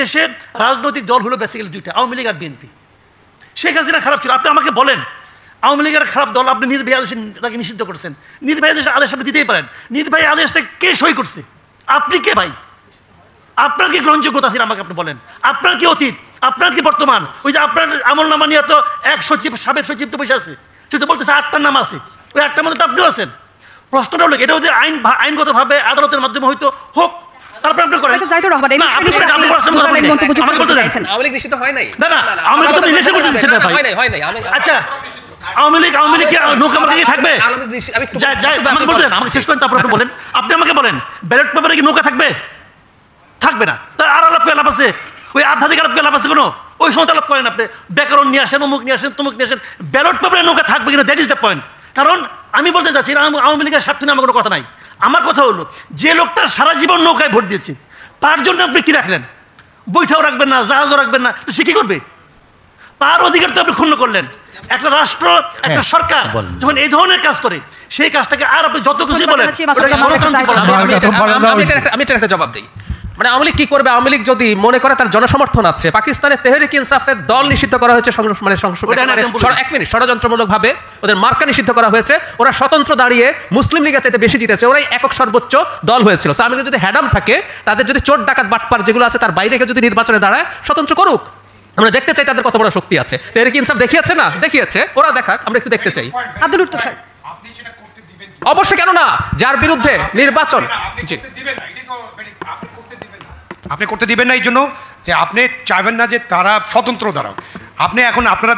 দেশে রাজনৈতিক দল হলো বেসিক্যালি দুইটা, আওয়ামী লীগ আর বিএনপি। শেখ হাসিনা খারাপ ছিল, আপনি আমাকে বলেন আওয়ামী লীগের খারাপ দল, আপনি নির্বাহী আদেশে তাকে নিষিদ্ধ করছেন, নির্বাহী আদেশ আপনি দিতেই পারেন, নির্বাহী আদেশটা কে সই করছে? আপনি কে ভাই? আপনার কি গ্রহণযোগ্যতা ছিল আমাকে আপনি বলেন? আপনার কি অতীত, আপনার কি বর্তমান? ওই যে আপনার আমলনামা নিয়ে তো এক সচিব, সাবেক সচিব তো বসে আছে, সে তো বলতেছে 8টার নাম আছে, ওই 8টার মধ্যে তো আপনিও আছেন। প্রশ্নটা হলো এটা যদি আইনগতভাবে আদালতের মাধ্যমে হয়তো হোক, তারপর আপনি করেন। আচ্ছা জাহিদুর রহমান, আমাকে বলতে চাইছেন আওয়ামী লীগ নিষিদ্ধ হয় নাই? না আওয়ামী লীগ তো নিষিদ্ধ করতে দিচ্ছেন না ভাই। হয় নাই। আচ্ছা আওয়ামী লীগ কি নৌকা মার্কা থাকবে? আমাকে বলতেন, আমাকে শেষ করেন তারপর বলেন। আপনি আমাকে বলেন ব্যালট পেপারে কি নৌকা থাকবে? থাকবে না। তার আর আলাপ আলাপ আছে, ওই আধ্যাত্মিক আলাপ আলাপ আছে কোনো? ওই সময় আলাপ করেন আপনি, ব্যাকরণ নিয়ে আসেন, অমুক নিয়ে আসেন, তমুক নিয়ে আসেন, ব্যালট পেপারে নৌকা থাকবে কিনা, দ্যাট ইজ দ্য পয়েন্ট। কারণ আমি বলতে চাচ্ছি আওয়ামী লীগের স্বার্থ নিয়ে আমার কোনো কথা নাই। আমার কথা হলো যে লোকটা সারা জীবন নৌকায় ভোট দিয়েছে তার জন্য আপনি কি রাখলেন? বৈঠাও রাখবেন না, জাহাজও রাখবেন না, সে কি করবে? তার অধিকার তো আপনি ক্ষুণ্ণ করলেন। একটা রাষ্ট্র, একটা সরকার যখন এই ধরনের কাজ করে, সেই কাজটাকে আর আপনি যত কিছু বলেন। আমি একটা জবাব দিই, মানে আওয়ামী লীগ কি করবে? আওয়ামী লীগ যদি মনে করে তার জনসমর্থন আছে, পাকিস্তানের তেহরিক ইনসাফের দল নিষিদ্ধ করা হয়েছে, মানে এক মিনিট, ষড়যন্ত্রমূলক ভাবে ওদের মার্কা নিষিদ্ধ করা হয়েছে, ওরা স্বতন্ত্র দাঁড়িয়ে মুসলিম লীগের চাইতে বেশি জিতেছে, ওরাই একক সর্বোচ্চ দল হয়েছিল। আওয়ামী লীগ যদি হ্যাডাম থাকে, তাদের যদি চোর ডাকাত বাটপার যেগুলো আছে তার বাইরে যদি নির্বাচনে দাঁড়ায়, স্বতন্ত্র করুক, আমরা দেখতে চাই তাদের কত বড় শক্তি আছে। তেহরিক ইনসাফ দেখিয়েছে না? দেখিয়েছে, ওরা দেখাক, আমরা একটু দেখতে চাই। আব্দুল উত্তর স্যার, অবশ্যই, কেন না? যার বিরুদ্ধে নির্বাচন, আপনি করতে দিবেন না এই জন্য যে আপনি চাইবেন না যে তারা স্বতন্ত্র দাঁড়াক। আপনি এখন আপনারা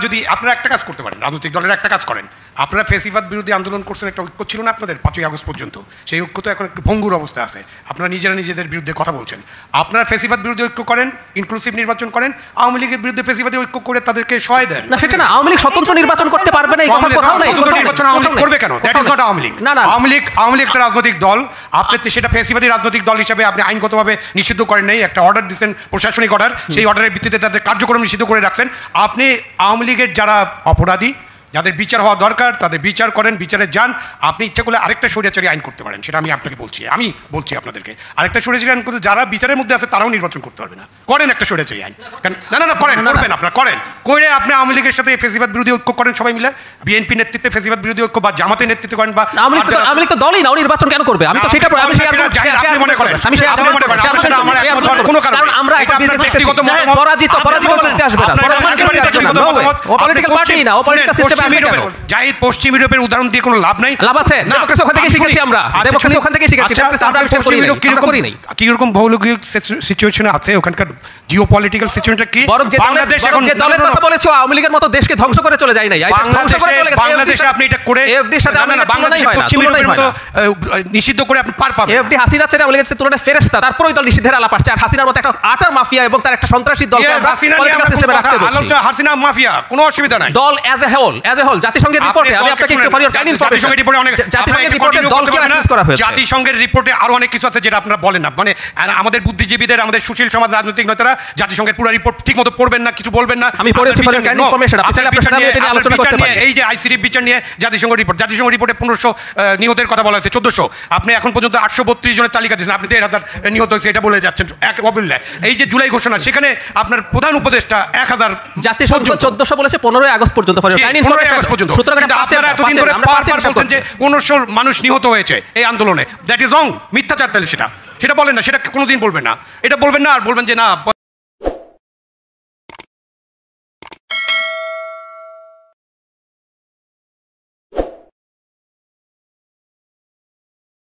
একটা কাজ করতে পারেন, রাজনৈতিক দলের একটা কাজ করেন, আপনারা ফেসিবাদ বিরোধী আন্দোলন করছেন, একটা ঐক্য ছিল না আপনাদের 5ই আগস্ট পর্যন্ত, সেই ঐক্য তো এখন একটু ভঙ্গুর অবস্থা আছে, আপনারা নিজেদের বিরুদ্ধে কথা বলছেন। আপনারা ফেসিবাদ বিরোধী ঐক্য করেন, ইনক্লুসিভ নির্বাচন করেন, আওয়ামী লীগের বিরুদ্ধে ফেসিবাদী ঐক্য করে তাদেরকে সহায় দেন। না সেটা না, আওয়ামী লীগ স্বতন্ত্র নির্বাচন করতে পারবে না, এই কথা কোথাও নাই। স্বতন্ত্র নির্বাচন আওয়ামী লীগ করবে কেন? That is not Awami League. Awami League একটা রাজনৈতিক দল, আপনি সেটা ফেসিবাদী রাজনৈতিক দল হিসেবে আপনি আইনগতভাবে নিষিদ্ধ করেন নাই, একটা অর্ডার দিচ্ছেন, প্রশাসনিক অর্ডার, সেই অর্ডারের ভিত্তিতে তাদের কার্যক্রম নিষিদ্ধ করে রাখছেন। আপনি আওয়ামী লীগের যারা অপরাধী, যাদের বিচার হওয়া দরকার, তাদের বিচার করেন, বিচারে যান। আপনি ইচ্ছা করলে আরেকটা স্বৈরাচারী আইন করতে পারেন, সেটা আমি আপনাকে বলছি, আপনাদেরকে আরেকটা স্বৈরাচারী আইন করতে, যারা বিচারের মধ্যে আছে তারাও নির্বাচন করতে পারবে না, করেন একটা স্বৈরাচারী আইন। করবেন আপনারা, করেন করে আপনি আওয়ামী লীগের সাথে ফেসিবাদ বিরোধী ঐক্য করেন সবাই মিলে, বিএনপি নেতৃত্বে ফেসিবাদ বিরোধী ঐক্য বা জামাতের নেতৃত্বে করেন, বা আওয়ামী লীগ তো দলই না, নির্বাচন কেন করবে? আমি তো সেটা আপনি মনে করেন, কোনো কারণ আমরা ব্যক্তিগত পরাজিত আসবে না, পলিটিক্যাল পার্টি না, ও পলিটিক্যাল সিস্টেমে আসবে কেন? জাহিদ পশ্চিম ইউরোপের উদাহরণ দিয়ে কোনো লাভ নাই। লাভ আছে, ডেমোক্রেসি ওখান থেকে শিখেছি আমরা, ডেমোক্রেসি ওখান থেকে শিখেছি। কিরকম ভৌগোলিক সিচুয়েশনে আছে ওখানকার জিওপলিটিক্যাল সিচুয়েশনটা কি? বাংলাদেশ এখন যে দলের কথা বলেছো, আওয়ামী লীগের মতো দেশকে ধ্বংস করে চলে যায় নাই। বাংলাদেশে আপনি এটা করে এফডির সাথে বাংলাদেশ পশ্চিম ইউরোপের মতো নিষিদ্ধ করে আপনি পার পাবেন। এফডি হাসিনা ছেড়ে আওয়ামী লীগের তুলনায় ফেরেশতা, তারপরই দল নিষিদ্ধের আলাপ আসছে। আর হাসিনার মতো একটা আটার মাফিয়া এবং তার একটা সন্ত্রাসী দল পলিটিক্যাল সিস্টেমে রাখতে বলছি। হাসিনা মাফিয়া, কোনো অসুবিধা নাই। দল অ্যাজ এ হোল জাতিসংঘের রিপোর্টে, আমি আপনাকে একটু ফর ইওর কাইন্ড ইনফরমেশন, জাতিসংঘের রিপোর্টে দলকে অ্যাক্সেস করা হয়েছে। জাতিসংঘের রিপোর্টে আরো অনেক কিছু আছে যেটা আপনারা বলেন না, মানে আমাদের বুদ্ধিজীবীদের, আমাদের সুশীল সমাজ, রাজনৈতিক নেতারা জাতিসংঘের পুরো রিপোর্ট ঠিকমতো পড়বেন না, কিছু বলবেন না। আমি পড়েছি ফর ইওর কাইন্ড ইনফরমেশন, আপনি চাইলে আপনার সাথে এটা নিয়ে আলোচনা করতে পারেন। এই যে আইসিডি বিচার নিয়ে জাতিসংঘ রিপোর্টে 1500 নিহতের কথা বলা হয়েছে, 1400, আপনি এখন পর্যন্ত 832 জনের তালিকা দিয়েছেন, আপনি 1000 নিহত হয়েছে এটা বলে যাচ্ছেন এক অবল্লায়। এই যে জুলাই ঘোষণা, সেখানে আপনার প্রধান উপদেষ্টা 1000, জাতিসংঘ 1400 বলেছে 15 আগস্ট পর্যন্ত, 15 আগস্ট পর্যন্ত। আপনারা এতদিন ধরে বারবার বলছেন যে 1500 মানুষ নিহত হয়েছে এই আন্দোলনে, দ্যাট ইজ রং, মিথ্যাচার। তাহলে সেটা বলেন না, সেটা কোনোদিন বলবেন না, এটা বলবেন না, আর বলবেন যে না